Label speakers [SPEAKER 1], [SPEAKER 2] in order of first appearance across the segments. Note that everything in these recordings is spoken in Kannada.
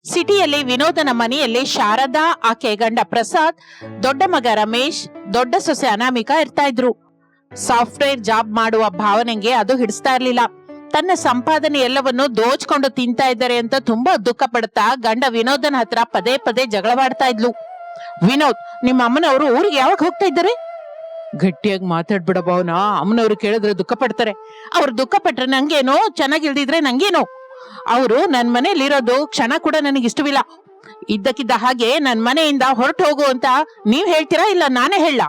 [SPEAKER 1] ಸಿಟಿಯಲ್ಲಿ ವಿನೋದನ ಮನೆಯಲ್ಲಿ ಶಾರದಾ, ಆಕೆ ಗಂಡ ಪ್ರಸಾದ್, ದೊಡ್ಡ ಮಗ ರಮೇಶ್, ದೊಡ್ಡ ಸೊಸೆ ಅನಾಮಿಕಾ ಇರ್ತಾ ಇದ್ರು. ಸಾಫ್ಟ್ವೇರ್ ಜಾಬ್ ಮಾಡುವ ಭಾವನೆಗೆ ಅದು ಹಿಡಿಸ್ತಾ ಇರ್ಲಿಲ್ಲ. ತನ್ನ ಸಂಪಾದನೆ ಎಲ್ಲವನ್ನು ದೋಚ್ಕೊಂಡು ತಿಂತಾ ಇದ್ದಾರೆ ಅಂತ ತುಂಬಾ ದುಃಖ ಪಡ್ತಾ ಗಂಡ ವಿನೋದನ ಹತ್ರ ಪದೇ ಪದೇ ಜಗಳವಾಡ್ತಾ ಇದ್ಲು. ವಿನೋದ್, ನಿಮ್ಮ ಅಮ್ಮನವರು ಊರಿಗೆ ಯಾವಾಗ ಹೋಗ್ತಾ ಇದ್ದಾರೆ? ಗಟ್ಟಿಯಾಗಿ ಮಾತಾಡ್ಬಿಡ ಭಾವನಾ, ಅಮ್ಮನವ್ರು ಕೇಳಿದ್ರೆ ದುಃಖ ಪಡ್ತಾರೆ. ಅವ್ರು ದುಃಖ ಪಟ್ರೆ ನಂಗೇನೋ, ಚೆನ್ನಾಗಿಲ್ದಿದ್ರೆ ನಂಗೇನೋ. ಅವರು ನನ್ ಮನೇಲಿರೋದು ಕ್ಷಣ ಕೂಡ ನನಗೆ ಇಷ್ಟವಿಲ್ಲ. ಇದ್ದಕ್ಕಿದ್ದ ಹಾಗೆ ನನ್ ಮನೆಯಿಂದ ಹೊರಟು ಹೋಗು ಅಂತ ನೀವ್ ಹೇಳ್ತೀರಾ, ಇಲ್ಲ ನಾನೇ ಹೇಳ?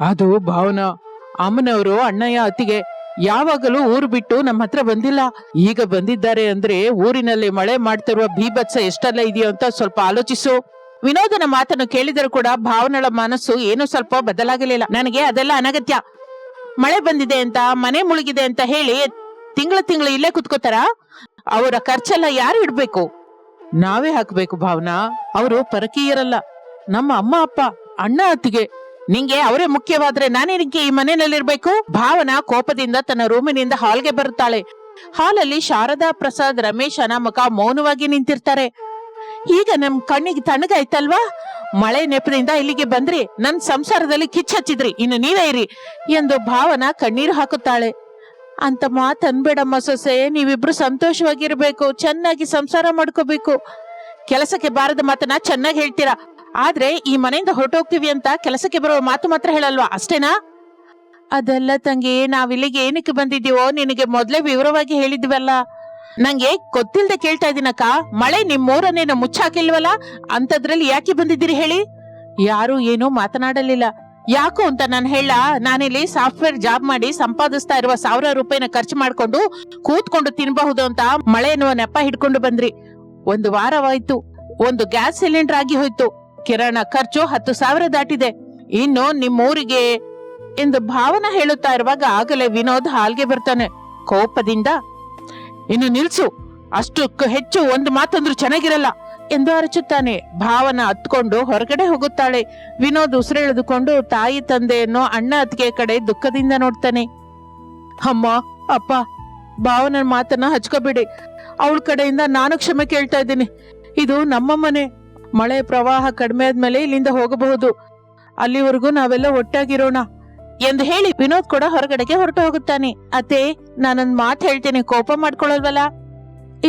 [SPEAKER 1] ಅದು ಭಾವನಾ, ಅಮ್ಮನವರು ಅಣ್ಣಯ್ಯ ಅತ್ತಿಗೆ ಯಾವಾಗಲೂ ಊರು ಬಿಟ್ಟು ನಮ್ಮ ಹತ್ರ ಬಂದಿಲ್ಲ. ಈಗ ಬಂದಿದ್ದಾರೆ ಅಂದ್ರೆ ಊರಿನಲ್ಲಿ ಮಳೆ ಮಾಡ್ತಿರುವ ಬೀಭತ್ಸ ಎಷ್ಟೆಲ್ಲ ಇದೆಯೋ ಅಂತ ಸ್ವಲ್ಪ ಆಲೋಚಿಸು. ವಿನೋದನ ಮಾತನ್ನು ಕೇಳಿದರೂ ಕೂಡ ಭಾವನಳ ಮನಸ್ಸು ಏನು ಸ್ವಲ್ಪ ಬದಲಾಗಲಿಲ್ಲ. ನನಗೆ ಅದೆಲ್ಲ ಅನಗತ್ಯ. ಮಳೆ ಬಂದಿದೆ ಅಂತ, ಮನೆ ಮುಳುಗಿದೆ ಅಂತ ಹೇಳಿ ತಿಂಗಳು ಇಲ್ಲೇ ಕುತ್ಕೋತಾರ? ಅವರ ಖರ್ಚೆಲ್ಲ ಯಾರು ಇಡ್ಬೇಕು? ನಾವೇ ಹಾಕ್ಬೇಕು ಭಾವನಾ. ಅವರು ಪರಕೀಯರಲ್ಲ, ನಮ್ಮ ಅಮ್ಮ ಅಪ್ಪ, ಅಣ್ಣ ಅತ್ತಿಗೆ. ನಿಂಗೆ ಅವರೇ ಮುಖ್ಯವಾದ್ರೆ ನಾನೇನಕ್ಕೆ ಈ ಮನೆಯಲ್ಲಿರ್ಬೇಕು? ಭಾವನಾ ಕೋಪದಿಂದ ತನ್ನ ರೂಮಿನಿಂದ ಹಾಲ್ಗೆ ಬರುತ್ತಾಳೆ. ಹಾಲಲ್ಲಿ ಶಾರದಾ, ಪ್ರಸಾದ್, ರಮೇಶ್, ಅನಾಮಿಕಾ ಮೌನವಾಗಿ ನಿಂತಿರ್ತಾರೆ. ಈಗ ನಮ್ ಕಣ್ಣಿಗೆ ತಣ್ಣಗಾಯ್ತಲ್ವಾ? ಮಳೆ ನೆಪದಿಂದ ಇಲ್ಲಿಗೆ ಬಂದ್ರಿ, ನನ್ ಸಂಸಾರದಲ್ಲಿ ಕಿಚ್ಚಚ್ಚಿದ್ರಿ, ಇನ್ನು ನೀವೇ ಇರಿ ಎಂದು ಭಾವನಾ ಕಣ್ಣೀರು ಹಾಕುತ್ತಾಳೆ. ಅಂತ ಮಾತ್ ಅನ್ಬೇಡಮ್ಮ ಸೊಸೆ, ನೀವಿಬ್ರು ಸಂತೋಷವಾಗಿರ್ಬೇಕು, ಚೆನ್ನಾಗಿ ಸಂಸಾರ ಮಾಡ್ಕೋಬೇಕು. ಕೆಲಸಕ್ಕೆ ಬಾರದ ಮಾತನ್ನ ಚೆನ್ನಾಗಿ ಹೇಳ್ತೀರಾ, ಆದ್ರೆ ಈ ಮನೆಯಿಂದ ಹೊರಟೋಗ್ತೀವಿ ಅಂತ ಕೆಲಸಕ್ಕೆ ಬರುವ ಮಾತು ಮಾತ್ರ ಹೇಳಲ್ವಾ, ಅಷ್ಟೇನಾ? ಅದೆಲ್ಲ ತಂಗಿ, ನಾವಿಲ್ಲಿಗೆ ಏನಕ್ಕೆ ಬಂದಿದ್ದೀವೋ ನಿನಗೆ ಮೊದ್ಲೇ ವಿವರವಾಗಿ ಹೇಳಿದ್ವಲ್ಲ. ನಂಗೆ ಗೊತ್ತಿಲ್ದೆ ಕೇಳ್ತಾ ಇದೀನಕ್ಕ. ಮಳೆ ನಿಮ್ಮೂರನ್ನೇನು ಮುಚ್ಚಾಕಿಲ್ವಲ್ಲ, ಅಂತದ್ರಲ್ಲಿ ಯಾಕೆ ಬಂದಿದ್ದೀರಿ ಹೇಳಿ? ಯಾರು ಏನೂ ಮಾತನಾಡಲಿಲ್ಲ. ಯಾಕೋ ಅಂತ ನಾನು ಹೇಳ, ನಾನಿಲ್ಲಿ ಸಾಫ್ಟ್ವೇರ್ ಜಾಬ್ ಮಾಡಿ ಸಂಪಾದಿಸ್ತಾ ಇರುವ 1000 ರೂಪಾಯಿನ ಖರ್ಚು ಮಾಡ್ಕೊಂಡು ಕೂತ್ಕೊಂಡು ತಿನ್ಬಹುದು ಅಂತ ಮಳೆ ಎನ್ನುವ ನೆಪ ಹಿಡ್ಕೊಂಡು ಬಂದ್ರಿ. 1 ವಾರವಾಯ್ತು, 1 ಗ್ಯಾಸ್ ಸಿಲಿಂಡರ್ ಆಗಿ ಹೋಯ್ತು, ಕಿರಾಣ ಖರ್ಚು 10,000 ದಾಟಿದೆ. ಇನ್ನು ನಿಮ್ಮೂರಿಗೆ ಎಂದು ಭಾವನಾ ಹೇಳುತ್ತಾ ಇರುವಾಗ ಆಗಲೇ ವಿನೋದ್ ಹಾಲ್ಗೆ ಬರ್ತಾನೆ ಕೋಪದಿಂದ. ಇನ್ನು ನಿಲ್ಸು, ಅಷ್ಟಕ್ಕೂ ಹೆಚ್ಚು ಒಂದು ಮಾತಂದ್ರೂ ಚೆನ್ನಾಗಿರಲ್ಲ ಎಂದು ಅರಚುತ್ತಾನೆ. ಭಾವನಾ ಹತ್ಕೊಂಡು ಹೊರಗಡೆ ಹೋಗುತ್ತಾಳೆ. ವಿನೋದ್ ಉಸಿರೆಳೆದುಕೊಂಡು ತಾಯಿ ತಂದೆಯನ್ನು, ಅಣ್ಣ ಅತ್ತಿಗೆ ಕಡೆ ದುಃಖದಿಂದ ನೋಡ್ತಾನೆ. ಅಮ್ಮ ಅಪ್ಪ, ಭಾವನ ಮಾತನ್ನ ಹಚ್ಕೋಬೇಡಿ. ಅವಳ ಕಡೆಯಿಂದ ನಾನು ಕ್ಷಮೆ ಕೇಳ್ತಾ ಇದ್ದೀನಿ. ಇದು ನಮ್ಮ ಮನೆ. ಮಳೆ ಪ್ರವಾಹ ಕಡಿಮೆ ಆದ್ಮೇಲೆ ಇಲ್ಲಿಂದ ಹೋಗಬಹುದು. ಅಲ್ಲಿವರೆಗೂ ನಾವೆಲ್ಲ ಒಟ್ಟಾಗಿರೋಣ ಎಂದು ಹೇಳಿ ವಿನೋದ್ ಕೂಡ ಹೊರಗಡೆಗೆ ಹೊರಟು ಹೋಗುತ್ತಾನೆ. ಅತ್ತೆ, ನಾನೊಂದ್ ಮಾತು ಹೇಳ್ತೇನೆ, ಕೋಪ ಮಾಡ್ಕೊಳ್ಳಲ್ವಲ್ಲ?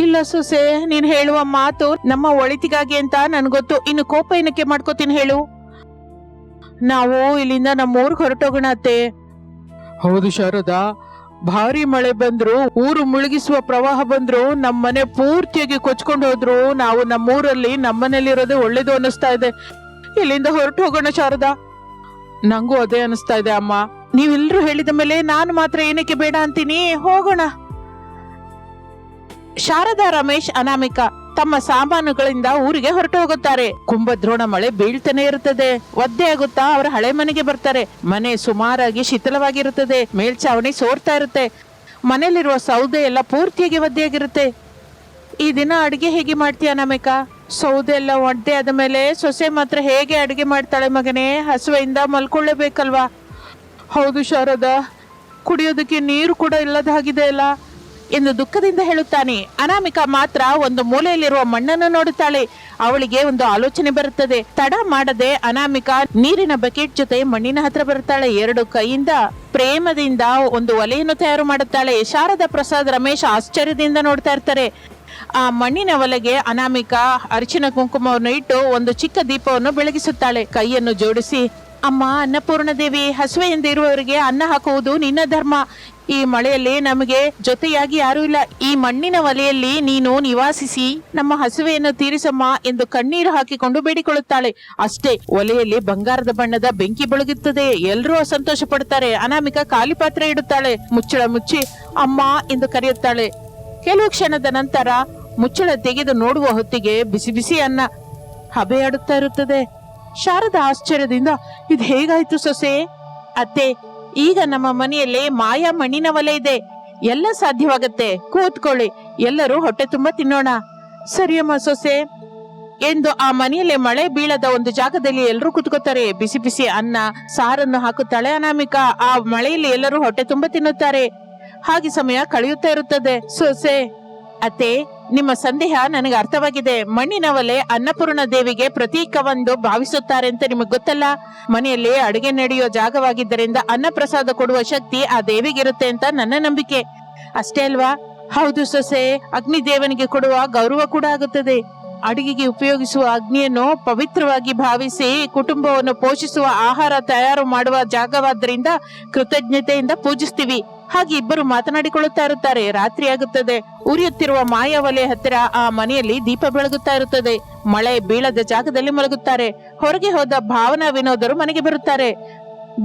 [SPEAKER 1] ಇಲ್ಲ ಸೊಸೆ, ನೀನ್ ಹೇಳುವ ಮಾತು ನಮ್ಮ ಒಳಿತಿಗಾಗಿ ಅಂತ ನನ್ಗೊತ್ತು. ಇನ್ನು ಕೋಪ ಏನಕ್ಕೆ ಮಾಡ್ಕೋತೀನಿ ಹೇಳು? ನಾವು ಇಲ್ಲಿಂದ ನಮ್ಮ ಊರ್ಗ್ ಹೊರಟೋಗೋಣ ಅತ್ತೆ. ಹೌದು ಶಾರದಾ, ಭಾರಿ ಮಳೆ ಬಂದ್ರು, ಊರು ಮುಳುಗಿಸುವ ಪ್ರವಾಹ ಬಂದ್ರು, ನಮ್ಮನೆ ಪೂರ್ತಿಯಾಗಿ ಕೊಚ್ಕೊಂಡು ಹೋದ್ರು, ನಾವು ನಮ್ಮೂರಲ್ಲಿ ನಮ್ಮನೇಲಿರೋದೇ ಒಳ್ಳೇದು ಅನ್ನಿಸ್ತಾ ಇದೆ. ಇಲ್ಲಿಂದ ಹೊರಟು ಹೋಗೋಣ ಶಾರದಾ. ನಂಗೂ ಅದೇ ಅನಿಸ್ತಾ ಇದೆ ಅಮ್ಮ. ನೀವೆಲ್ರೂ ಹೇಳಿದ ಮೇಲೆ ನಾನು ಮಾತ್ರ ಏನಕ್ಕೆ ಬೇಡ ಅಂತೀನಿ. ಹೋಗೋಣ. ಶಾರದಾ, ರಮೇಶ್, ಅನಾಮಿಕಾ ತಮ್ಮ ಸಾಮಾನುಗಳಿಂದ ಊರಿಗೆ ಹೊರಟು ಹೋಗುತ್ತಾರೆ. ಕುಂಭದ್ರೋಣ ಮಳೆ ಬೀಳ್ತಾನೆ ಇರುತ್ತದೆ. ಒದ್ದೆ ಆಗುತ್ತಾ ಅವರ ಹಳೆ ಮನೆಗೆ ಬರ್ತಾರೆ. ಮನೆ ಸುಮಾರಾಗಿ ಶಿಥಿಲವಾಗಿರುತ್ತದೆ. ಮೇಲ್ಛಾವಣಿ ಸೋರ್ತಾ ಇರುತ್ತೆ. ಮನೆಯಲ್ಲಿರುವ ಸೌದೆ ಎಲ್ಲ ಪೂರ್ತಿಯಾಗಿ ಒದ್ದೆಯಾಗಿರುತ್ತೆ. ಈ ದಿನ ಅಡಿಗೆ ಹೇಗೆ ಮಾಡ್ತೀಯ ಅನಾಮಿಕಾ? ಸೌದೆ ಎಲ್ಲ ಒದ್ದೆ ಆದ ಮೇಲೆ ಸೊಸೆ ಮಾತ್ರ ಹೇಗೆ ಅಡಿಗೆ ಮಾಡ್ತಾಳೆ ಮಗನೇ? ಹಸುವೆಯಿಂದ ಮಲ್ಕೊಳ್ಳೇಬೇಕಲ್ವಾ? ಹೌದು ಶಾರದಾ, ಕುಡಿಯೋದಕ್ಕೆ ನೀರು ಕೂಡ ಇಲ್ಲದ ಹಾಗಿದೆ ಅಲ್ಲ ಎಂದು ದುಃಖದಿಂದ ಹೇಳುತ್ತಾನೆ. ಅನಾಮಿಕಾ ಮಾತ್ರ ಒಂದು ಮೂಲೆಯಲ್ಲಿರುವ ಮಣ್ಣನ್ನು ನೋಡುತ್ತಾಳೆ. ಅವಳಿಗೆ ಒಂದು ಆಲೋಚನೆ ಬರುತ್ತದೆ. ತಡ ಮಾಡದೆ ಅನಾಮಿಕಾ ನೀರಿನ ಬಕೆಟ್ ಜೊತೆ ಮಣ್ಣಿನ ಹತ್ರ ಬರುತ್ತಾಳೆ. 2 ಕೈಯಿಂದ ಪ್ರೇಮದಿಂದ ಒಂದು ಒಲೆಯನ್ನು ತಯಾರು ಮಾಡುತ್ತಾಳೆ. ಶಾರದಾ, ಪ್ರಸಾದ್, ರಮೇಶ್ ಆಶ್ಚರ್ಯದಿಂದ ನೋಡ್ತಾ ಇರ್ತಾರೆ. ಆ ಮಣ್ಣಿನ ಒಲೆಗೆ ಅನಾಮಿಕಾ ಅರಿಶಿನ ಕುಂಕುಮವನ್ನು ಇಟ್ಟು ಒಂದು ಚಿಕ್ಕ ದೀಪವನ್ನು ಬೆಳಗಿಸುತ್ತಾಳೆ. ಕೈಯನ್ನು ಜೋಡಿಸಿ, ಅಮ್ಮ ಅನ್ನಪೂರ್ಣದೇವಿ, ಹಸುವೆಯಿಂದ ಇರುವವರಿಗೆ ಅನ್ನ ಹಾಕುವುದು ನಿನ್ನ ಧರ್ಮ. ಈ ಮಳೆಯಲ್ಲಿ ನಮಗೆ ಜೊತೆಯಾಗಿ ಯಾರೂ ಇಲ್ಲ. ಈ ಮಣ್ಣಿನ ಒಲೆಯಲ್ಲಿ ನೀನು ನಿವಾಸಿಸಿ ನಮ್ಮ ಹಸುವೆಯನ್ನು ತೀರಿಸಮ್ಮ ಎಂದು ಕಣ್ಣೀರು ಹಾಕಿಕೊಂಡು ಬೇಡಿಕೊಳ್ಳುತ್ತಾಳೆ. ಅಷ್ಟೇ, ಒಲೆಯಲ್ಲಿ ಬಂಗಾರದ ಬಣ್ಣದ ಬೆಂಕಿ ಬೆಳಗುತ್ತದೆ. ಎಲ್ಲರೂ ಸಂತೋಷ ಪಡುತ್ತಾರೆ. ಅನಾಮಿಕಾ ಖಾಲಿ ಪಾತ್ರೆ ಇಡುತ್ತಾಳೆ. ಮುಚ್ಚಳ ಮುಚ್ಚಿ ಅಮ್ಮ ಎಂದು ಕರೆಯುತ್ತಾಳೆ. ಕೆಲವು ಕ್ಷಣದ ನಂತರ ಮುಚ್ಚಳ ತೆಗೆದು ನೋಡುವ ಹೊತ್ತಿಗೆ ಬಿಸಿ ಬಿಸಿ ಅನ್ನ ಹಬೆಯಾಡುತ್ತಾ ಇರುತ್ತದೆ. ಶಾರದಾ ಆಶ್ಚರ್ಯದಿಂದ, ಇದು ಹೇಗಾಯ್ತು ಸೊಸೆ? ಅತ್ತೆ, ಈಗ ನಮ್ಮ ಮನೆಯಲ್ಲಿ ಮಾಯಾ ಮಣ್ಣಿನ ಒಲೆ ಇದೆ. ಎಲ್ಲ ಸಾಧ್ಯವಾಗತ್ತೆ. ಕೂತ್ಕೊಳ್ಳಿ, ಎಲ್ಲರೂ ಹೊಟ್ಟೆ ತುಂಬಾ ತಿನ್ನೋಣ. ಸರಿಯಮ್ಮ ಸೊಸೆ ಎಂದು ಆ ಮನೆಯಲ್ಲಿ ಮಳೆ ಬೀಳದ ಒಂದು ಜಾಗದಲ್ಲಿ ಎಲ್ಲರೂ ಕುತ್ಕೋತಾರೆ. ಬಿಸಿ ಬಿಸಿ ಅನ್ನ ಸಾರನ್ನು ಹಾಕುತ್ತಾಳೆ ಅನಾಮಿಕಾ. ಆ ಮಳೆಯಲ್ಲಿ ಎಲ್ಲರೂ ಹೊಟ್ಟೆ ತುಂಬಾ ತಿನ್ನುತ್ತಾರೆ. ಹಾಗೆ ಸಮಯ ಕಳೆಯುತ್ತಾ ಇರುತ್ತದೆ. ಸೊಸೆ, ಅತ್ತೆ ನಿಮ್ಮ ಸಂದೇಹ ನನಗೆ ಅರ್ಥವಾಗಿದೆ. ಮಣ್ಣಿನ ಒಲೆ ಅನ್ನಪೂರ್ಣ ದೇವಿಗೆ ಪ್ರತೀಕವೆಂದು ಭಾವಿಸುತ್ತಾರೆ ಅಂತ ನಿಮಗೆ ಗೊತ್ತಲ್ಲ. ಮನೆಯಲ್ಲಿ ಅಡುಗೆ ನಡೆಯೋ ಜಾಗವಾಗಿದ್ದರಿಂದ ಅನ್ನ ಪ್ರಸಾದ ಕೊಡುವ ಶಕ್ತಿ ಆ ದೇವಿಗಿರುತ್ತೆ ಅಂತ ನನ್ನ ನಂಬಿಕೆ. ಅಷ್ಟೇ ಅಲ್ವಾ? ಹೌದು ಸೊಸೆ, ಅಗ್ನಿ ದೇವನಿಗೆ ಕೊಡುವ ಗೌರವ ಕೂಡ ಆಗುತ್ತದೆ. ಅಡಿಗೆಗೆ ಉಪಯೋಗಿಸುವ ಅಗ್ನಿಯನ್ನು ಪವಿತ್ರವಾಗಿ ಭಾವಿಸಿ ಕುಟುಂಬವನ್ನು ಪೋಷಿಸುವ ಆಹಾರ ತಯಾರು ಮಾಡುವ ಜಾಗವಾದ್ರಿಂದ ಕೃತಜ್ಞತೆಯಿಂದ ಪೂಜಿಸ್ತೀವಿ. ಹಾಗೆ ಇಬ್ಬರು ಮಾತನಾಡಿಕೊಳ್ಳುತ್ತಾ ಇರುತ್ತಾರೆ. ರಾತ್ರಿ ಆಗುತ್ತದೆ. ಉರಿಯುತ್ತಿರುವ ಮಾಯಾವಲೆ ಹತ್ತಿರ ಆ ಮನೆಯಲ್ಲಿ ದೀಪ ಬೆಳಗುತ್ತಾ ಇರುತ್ತದೆ. ಮಳೆ ಬೀಳದ ಜಾಗದಲ್ಲಿ ಮಲಗುತ್ತಾರೆ. ಹೊರಗೆ ಹೋದ ಭಾವನಾ ವಿನೋದರು ಮನೆಗೆ ಬರುತ್ತಾರೆ.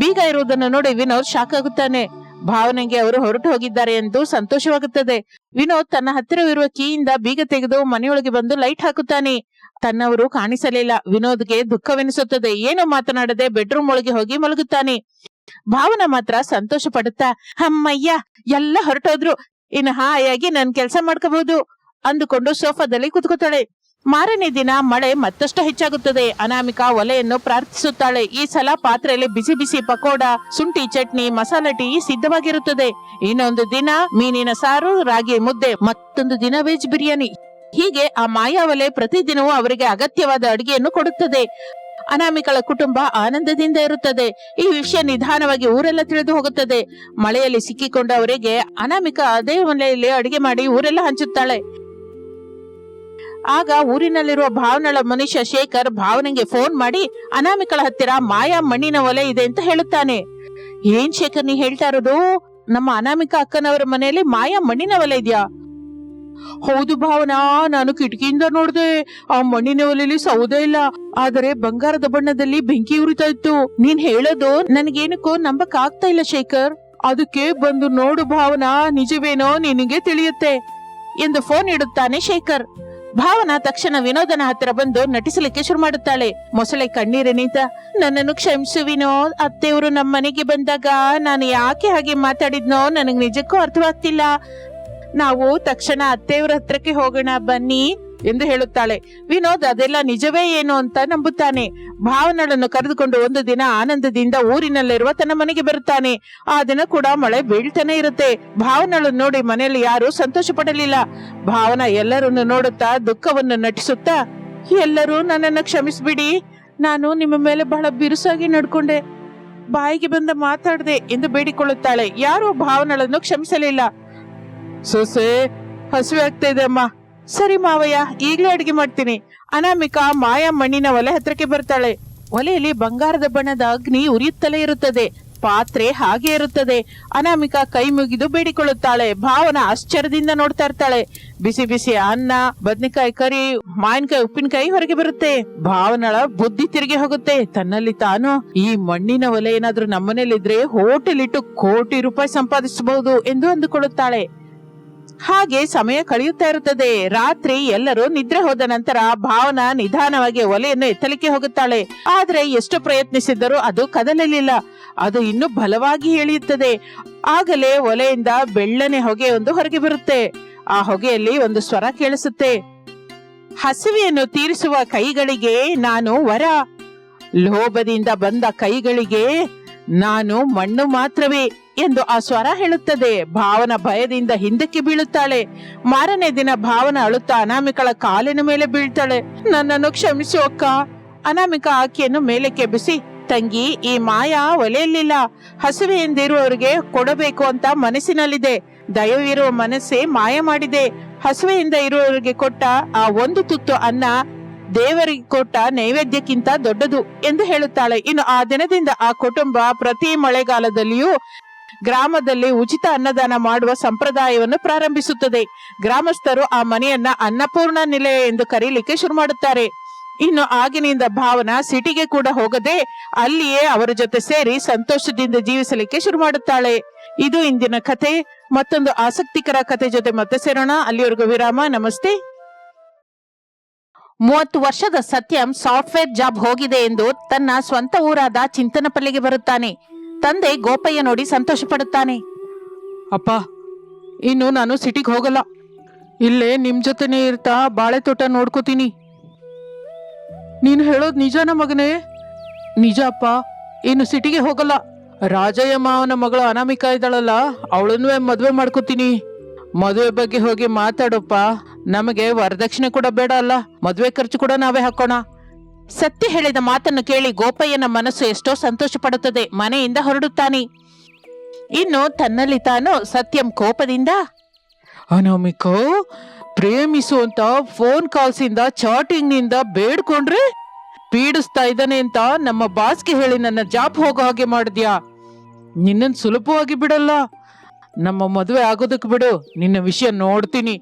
[SPEAKER 1] ಬೀಗ ಇರುವುದನ್ನು ನೋಡಿ ವಿನೋದ್ ಶಾಕ್ ಆಗುತ್ತಾನೆ. ಭಾವನೆಗೆ ಅವರು ಹೊರಟು ಹೋಗಿದ್ದಾರೆ ಎಂದು ಸಂತೋಷವಾಗುತ್ತದೆ. ವಿನೋದ್ ತನ್ನ ಹತ್ತಿರವಿರುವ ಕೀಯಿಂದ ಬೀಗ ತೆಗೆದು ಮನೆಯೊಳಗೆ ಬಂದು ಲೈಟ್ ಹಾಕುತ್ತಾನೆ. ತನ್ನವರು ಕಾಣಿಸಲಿಲ್ಲ. ವಿನೋದ್ಗೆ ದುಃಖವೆನಿಸುತ್ತದೆ. ಏನೋ ಮಾತನಾಡದೆ ಬೆಡ್ರೂಮ್ ಒಳಗೆ ಹೋಗಿ ಮಲಗುತ್ತಾನೆ. ಭಾವನಾ ಮಾತ್ರ ಸಂತೋಷ ಪಡುತ್ತಾ, ಅಮ್ಮಯ್ಯ, ಎಲ್ಲ ಹೊರಟೋದ್ರು, ಇನ್ನು ಹಾಯಾಗಿ ನನ್ ಕೆಲಸ ಮಾಡ್ಕೋಬಹುದು ಅಂದುಕೊಂಡು ಸೋಫಾದಲ್ಲಿ ಕುತ್ಕೋತಾಳೆ. ಮಾರನೇ ದಿನ ಮಳೆ ಮತ್ತಷ್ಟು ಹೆಚ್ಚಾಗುತ್ತದೆ. ಅನಾಮಿಕಾ ಒಲೆಯನ್ನು ಪ್ರಾರ್ಥಿಸುತ್ತಾಳೆ. ಈ ಸಲ ಪಾತ್ರೆಯಲ್ಲಿ ಬಿಸಿ ಬಿಸಿ ಪಕೋಡ, ಶುಂಠಿ ಚಟ್ನಿ, ಮಸಾಲೆ ಟೀ ಸಿದ್ಧವಾಗಿರುತ್ತದೆ. ಇನ್ನೊಂದು ದಿನ ಮೀನಿನ ಸಾರು, ರಾಗಿ ಮುದ್ದೆ, ಮತ್ತೊಂದು ದಿನ ವೆಜ್ ಬಿರಿಯಾನಿ. ಹೀಗೆ ಆ ಮಾಯಾವಲೆ ಪ್ರತಿದಿನವೂ ಅವರಿಗೆ ಅಗತ್ಯವಾದ ಅಡಿಗೆಯನ್ನು ಕೊಡುತ್ತದೆ. ಅನಾಮಿಕಳ ಕುಟುಂಬ ಆನಂದದಿಂದ ಇರುತ್ತದೆ. ಈ ವಿಷಯ ನಿಧಾನವಾಗಿ ಊರೆಲ್ಲ ತಿಳಿದು ಹೋಗುತ್ತದೆ. ಮಳೆಯಲ್ಲಿ ಸಿಕ್ಕಿಕೊಂಡ ಅವರಿಗೆ ಅನಾಮಿಕಾ ಅದೇ ಮನೆಯಲ್ಲಿ ಅಡಿಗೆ ಮಾಡಿ ಊರೆಲ್ಲ ಹಂಚುತ್ತಾಳೆ. ಆಗ ಊರಿನಲ್ಲಿರುವ ಭಾವನಳ ಮನುಷ್ಯ ಶೇಖರ್ ಭಾವನೆಗೆ ಫೋನ್ ಮಾಡಿ ಅನಾಮಿಕಳ ಹತ್ತಿರ ಮಾಯಾ ಮಣ್ಣಿನ ಒಲೆ ಇದೆ ಅಂತ ಹೇಳುತ್ತಾನೆ. ಏನ್ ಶೇಖರ್ ನೀ ಹೇಳ್ತಾ ಇರೋದು? ನಮ್ಮ ಅನಾಮಿಕಾ ಅಕ್ಕನವರ ಮನೆಯಲ್ಲಿ ಮಾಯಾ ಮಣ್ಣಿನ ಒಲೆ ಇದೆಯಾ? ಹೌದು ಭಾವನಾ, ನಾನು ಕಿಟಕಿಯಿಂದ ನೋಡ್ದೆ. ಆ ಮಣ್ಣಿನ ಒಲೆಯಲ್ಲಿ ಸೌದೆ ಇಲ್ಲ, ಆದರೆ ಬಂಗಾರದ ಬಣ್ಣದಲ್ಲಿ ಬೆಂಕಿ ಉರಿತಾ ಇತ್ತು. ನೀನ್ ಹೇಳೋದು ನನಗೇನಕ್ಕೋ ನಂಬಕ್ ಆಗ್ತಾ ಇಲ್ಲ ಶೇಖರ್. ಅದಕ್ಕೆ ಬಂದು ನೋಡು ಭಾವನಾ, ನಿಜವೇನೋ ನಿನಗೆ ತಿಳಿಯುತ್ತೆ ಎಂದು ಫೋನ್ ಇಡುತ್ತಾನೆ ಶೇಖರ್. ಭಾವನಾ ತಕ್ಷಣ ವಿನೋದನ ಹತ್ತಿರ ಬಂದು ನಟಿಸಲಿಕ್ಕೆ ಶುರು ಮಾಡುತ್ತಾಳೆ. ಮೊಸಳೆ ಕಣ್ಣೀರಿನಿಂದ, ನನ್ನನ್ನು ಕ್ಷಮಿಸು ವಿನೋದ್, ಅತ್ತೆಯವರು ನಮ್ಮ ಮನೆಗೆ ಬಂದಾಗ ನಾನು ಯಾಕೆ ಹಾಗೆ ಮಾತಾಡಿದ್ನೋ ನನಗ್ ನಿಜಕ್ಕೂ ಅರ್ಥವಾಗ್ತಿಲ್ಲ. ನಾವು ತಕ್ಷಣ ಅತ್ತೆಯವರ ಹತ್ರಕ್ಕೆ ಹೋಗೋಣ ಬನ್ನಿ ಎಂದು ಹೇಳುತ್ತಾಳೆ. ವಿನೋದ್ ಅದೆಲ್ಲ ನಿಜವೇ ಏನು ಅಂತ ನಂಬುತ್ತಾನೆ. ಭಾವನಳನ್ನು ಕರೆದುಕೊಂಡು ಒಂದು ದಿನ ಆನಂದದಿಂದ ಊರಿನಲ್ಲಿರುವ ತನ್ನ ಮನೆಗೆ ಬರುತ್ತಾನೆ. ಆ ದಿನ ಕೂಡ ಮಳೆ ಬೀಳ್ತಾನೆ ಇರುತ್ತೆ. ಭಾವನಳನ್ನು ನೋಡಿ ಮನೆಯಲ್ಲಿ ಯಾರು ಸಂತೋಷ ಪಡಲಿಲ್ಲ. ಭಾವನಾ ಎಲ್ಲರನ್ನು ನೋಡುತ್ತಾ ದುಃಖವನ್ನು ನಟಿಸುತ್ತಾ, ಎಲ್ಲರೂ ನನ್ನನ್ನು ಕ್ಷಮಿಸ್ಬಿಡಿ, ನಾನು ನಿಮ್ಮ ಮೇಲೆ ಬಹಳ ಬಿರುಸಾಗಿ ನಡ್ಕೊಂಡೆ, ಬಾಯಿಗೆ ಬಂದ ಮಾತಾಡ್ದೆ ಎಂದು ಬೇಡಿಕೊಳ್ಳುತ್ತಾಳೆ. ಯಾರು ಭಾವನಳನ್ನು ಕ್ಷಮಿಸಲಿಲ್ಲ. ಸೊಸೆ, ಹಸಿವೆ ಆಗ್ತಾ ಇದೆ ಅಮ್ಮ. ಸರಿ ಮಾವಯ್ಯ, ಈಗಲೇ ಅಡಿಗೆ ಮಾಡ್ತೀನಿ. ಅನಾಮಿಕಾ ಮಾಯಾ ಮಣ್ಣಿನ ಒಲೆ ಹತ್ರಕ್ಕೆ ಬರ್ತಾಳೆ. ಒಲೆಯಲ್ಲಿ ಬಂಗಾರದ ಬಣ್ಣದ ಅಗ್ನಿ ಉರಿಯುತ್ತಲೇ ಇರುತ್ತದೆ. ಪಾತ್ರೆ ಹಾಗೆ ಇರುತ್ತದೆ. ಅನಾಮಿಕಾ ಕೈ ಮುಗಿದು ಬೇಡಿಕೊಳ್ಳುತ್ತಾಳೆ. ಭಾವನಾ ಆಶ್ಚರ್ಯದಿಂದ ನೋಡ್ತಾ ಇರ್ತಾಳೆ. ಬಿಸಿ ಬಿಸಿ ಅನ್ನ, ಬದ್ನೆಕಾಯಿ ಕರಿ, ಮಾವಿನಕಾಯಿ ಉಪ್ಪಿನಕಾಯಿ ಹೊರಗೆ ಬರುತ್ತೆ. ಭಾವನಳ ಬುದ್ಧಿ ತಿರುಗಿ ಹೋಗುತ್ತೆ. ತನ್ನಲ್ಲಿ ತಾನು, ಈ ಮಣ್ಣಿನ ಒಲೆ ಏನಾದ್ರೂ ನಮ್ಮನೇಲಿದ್ರೆ ಹೋಟೆಲ್ ಇಟ್ಟು ಕೋಟಿ ರೂಪಾಯಿ ಸಂಪಾದಿಸಬಹುದು ಎಂದು ಅಂದುಕೊಳ್ಳುತ್ತಾಳೆ. ಹಾಗೆ ಸಮಯ ಕಳೆಯುತ್ತಾ ಇರುತ್ತದೆ. ರಾತ್ರಿ ಎಲ್ಲರೂ ನಿದ್ರೆ ಹೋದ ನಂತರ ಭಾವನಾ ನಿಧಾನವಾಗಿ ಒಲೆಯನ್ನು ಎತ್ತಲಿಕ್ಕೆ ಹೋಗುತ್ತಾಳೆ. ಆದ್ರೆ ಎಷ್ಟು ಪ್ರಯತ್ನಿಸಿದರೂ ಅದು ಕದಲಲಿಲ್ಲ. ಅದು ಇನ್ನೂ ಬಲವಾಗಿ ಎಳೆಯುತ್ತದೆ. ಆಗಲೇ ಒಲೆಯಿಂದ ಬೆಳ್ಳನೆ ಹೊಗೆ ಒಂದು ಹೊರಗೆ ಬರುತ್ತೆ. ಆ ಹೊಗೆಯಲ್ಲಿ ಒಂದು ಸ್ವರ ಕೇಳಿಸುತ್ತೆ. ಹಸಿವೆಯನ್ನು ತೀರಿಸುವ ಕೈಗಳಿಗೆ ನಾನು ವರ, ಲೋಭದಿಂದ ಬಂದ ಕೈಗಳಿಗೆ ನಾನು ಮಣ್ಣು ಮಾತ್ರವೇ ಎಂದು ಆ ಸ್ವರ ಹೇಳುತ್ತದೆ. ಭಾವನ ಭಯದಿಂದ ಹಿಂದಕ್ಕೆ ಬೀಳುತ್ತಾಳೆ. ಮಾರನೇ ದಿನ ಭಾವನ ಅಳುತ್ತಾ ಅನಾಮಿಕಳ ಕಾಲಿನ ಮೇಲೆ ಬೀಳ್ತಾಳೆ. ನನ್ನನ್ನು ಕ್ಷಮಿಸು ಅಕ್ಕ. ಅನಾಮಿಕಾ ಆಕೆಯನ್ನು ಮೇಲಕ್ಕೆ ಬಿಸಿ, ತಂಗಿ, ಈ ಮಾಯಾ ಒಲೆಯಲ್ಲಿಲ್ಲ, ಹಸಿವೆಯಿಂದಿರುವವರಿಗೆ ಕೊಡಬೇಕು ಅಂತ ಮನಸ್ಸಿನಲ್ಲಿದೆ. ದಯವಿರುವ ಮನಸ್ಸೇ ಮಾಯ ಮಾಡಿದೆ. ಹಸಿವೆಯಿಂದ ಇರುವವರಿಗೆ ಕೊಟ್ಟ ಆ ಒಂದು ತುತ್ತು ಅನ್ನ ದೇವರಿಗೆ ಕೊಟ್ಟ ನೈವೇದ್ಯಕ್ಕಿಂತ ದೊಡ್ಡದು ಎಂದು ಹೇಳುತ್ತಾಳೆ. ಇನ್ನು ಆ ದಿನದಿಂದ ಆ ಕುಟುಂಬ ಪ್ರತಿ ಮಳೆಗಾಲದಲ್ಲಿಯೂ ಗ್ರಾಮದಲ್ಲಿ ಉಚಿತ ಅನ್ನದಾನ ಮಾಡುವ ಸಂಪ್ರದಾಯವನ್ನು ಪ್ರಾರಂಭಿಸುತ್ತದೆ. ಗ್ರಾಮಸ್ಥರು ಆ ಮನೆಯನ್ನ ಅನ್ನಪೂರ್ಣ ನಿಲಯ ಎಂದು ಕರೀಲಿಕ್ಕೆ ಶುರು ಮಾಡುತ್ತಾರೆ. ಇನ್ನು ಆಗಿನಿಂದ ಭಾವನಾ ಸಿಟಿಗೆ ಕೂಡ ಹೋಗದೆ ಅಲ್ಲಿಯೇ ಅವರ ಜೊತೆ ಸೇರಿ ಸಂತೋಷದಿಂದ ಜೀವಿಸಲಿಕ್ಕೆ ಶುರು ಮಾಡುತ್ತಾಳೆ. ಇದು ಇಂದಿನ ಕಥೆ. ಮತ್ತೊಂದು ಆಸಕ್ತಿಕರ ಕಥೆ ಜೊತೆ ಮತ್ತೆ ಸೇರೋಣ. ಅಲ್ಲಿವರೆಗೂ ವಿರಾಮ. ನಮಸ್ತೆ. 30 ವರ್ಷದ ಸತ್ಯಂ ಸಾಫ್ಟ್ವೇರ್ ಜಾಬ್ ಹೋಗಿದೆ ಎಂದು ತನ್ನ ಸ್ವಂತ ಊರಾದ ಚಿಂತನಪಲ್ಲಿಗೆ ಬರುತ್ತಾನೆ. ತಂದೆ ಗೋಪಯ್ಯ ನೋಡಿ ಸಂತೋಷ ಪಡುತ್ತಾನೆ. ಅಪ್ಪ, ಇನ್ನು ನಾನು ಸಿಟಿಗೆ ಹೋಗಲ್ಲ, ಇಲ್ಲೇ ನಿಮ್ ಜೊತೆನೆ ಇರ್ತಾ ಬಾಳೆ ತೋಟ ನೋಡ್ಕೋತೀನಿ. ನೀನು ಹೇಳೋದ್ ನಿಜಾನ ಮಗನೇ? ನಿಜ ಅಪ್ಪ, ಇನ್ನು ಸಿಟಿಗೆ ಹೋಗಲ್ಲ. ರಾಜಯ್ಯ ಮಾವನ ಮಗಳು ಅನಾಮಿಕಾ ಇದ್ದಾಳಲ್ಲ, ಅವಳನ್ನು ಮದ್ವೆ ಮಾಡ್ಕೋತೀನಿ. ಮದುವೆ ಬಗ್ಗೆ ಹೋಗಿ ಮಾತಾಡಪ್ಪ. ನಮಗೆ ವರದಕ್ಷಿಣೆ ಕೂಡ ಬೇಡ ಅಲ್ಲ, ಮದ್ವೆ ಖರ್ಚು ಕೂಡ ನಾವೇ ಹಾಕೋಣ. ಸತ್ಯ ಹೇಳಿದ ಮಾತನ್ನು ಕೇಳಿ ಗೋಪಯ್ಯನ ಮನಸ್ಸು ಎಷ್ಟೋ ಸಂತೋಷ ಪಡುತ್ತದೆ. ಮನೆಯಿಂದ ಹೊರಡುತ್ತಾನೆ. ಇನ್ನು ತನ್ನಲ್ಲಿ ತಾನು ಸತ್ಯಂ ಕೋಪದಿಂದ, ಅನಾಮಿಕಾ, ಪ್ರೇಮಿಸುವಂತ ಫೋನ್ ಕಾಲ್ಸ್ ಇಂದ ಚಾಟಿಂಗ್ ನಿಂದ ಬೇಡ್ಕೊಂಡ್ರೆ ಪೀಡಿಸ್ತಾ ಇದ್ದಾನೆ ಅಂತ ನಮ್ಮ ಬಾಸ್ಗೆ ಹೇಳಿ ನನ್ನ ಜಾಬ್ ಹೋಗೋ ಹಾಗೆ ಮಾಡಿದ್ಯಾ? ನಿನ್ನನ್ ಸುಲಭವಾಗಿ ಬಿಡಲ್ಲ. ನಮ್ಮ ಮದುವೆ ಆಗೋದಕ್ಕೆ ಬಿಡು, ನಿನ್ನ ವಿಷಯ ನೋಡ್ತೀನಿ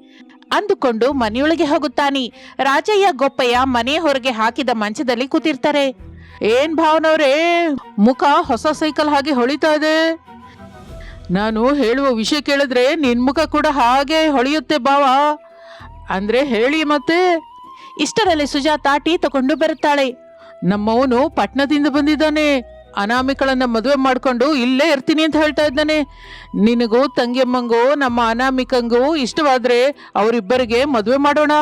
[SPEAKER 1] ಅಂದುಕೊಂಡು ಮನೆಯೊಳಗೆ ಹೋಗುತ್ತಾನೆ. ರಾಜಯ್ಯ ಗೋಪಯ್ಯ ಮನೆಯ ಹೊರಗೆ ಹಾಕಿದ ಮಂಚದಲ್ಲಿ ಕೂತಿರ್ತಾರೆ. ಏನ್ ಭಾವನವ್ರೇ, ಮುಖ ಹೊಸ ಸೈಕಲ್ ಹಾಗೆ ಹೊಳಿತಾ ಇದೆ. ನಾನು ಹೇಳುವ ವಿಷಯ ಕೇಳಿದ್ರೆ ನಿನ್ ಮುಖ ಕೂಡ ಹಾಗೆ ಹೊಳೆಯುತ್ತೆ ಭಾವ. ಅಂದ್ರೆ ಹೇಳಿ ಮತ್ತೆ. ಇಷ್ಟರಲ್ಲಿ ಸುಜಾತ ಟೀ ತಗೊಂಡು ಬರುತ್ತಾಳೆ. ನಮ್ಮವನು ಪಟ್ನದಿಂದ ಬಂದಿದ್ದಾನೆ. ಅನಾಮಿಕಳನ್ನ ಮದುವೆ ಮಾಡ್ಕೊಂಡು ಇಲ್ಲೇ ಇರ್ತೀನಿ ಅಂತ ಹೇಳ್ತಾ ಇದ್ದಾನೆ. ನಿನಗೂ ತಂಗಿಯಮ್ಮಂಗೂ ನಮ್ಮ ಅನಾಮಿಕಂಗೂ ಇಷ್ಟವಾದ್ರೆ ಅವರಿಬ್ಬರಿಗೆ ಮದುವೆ ಮಾಡೋಣ.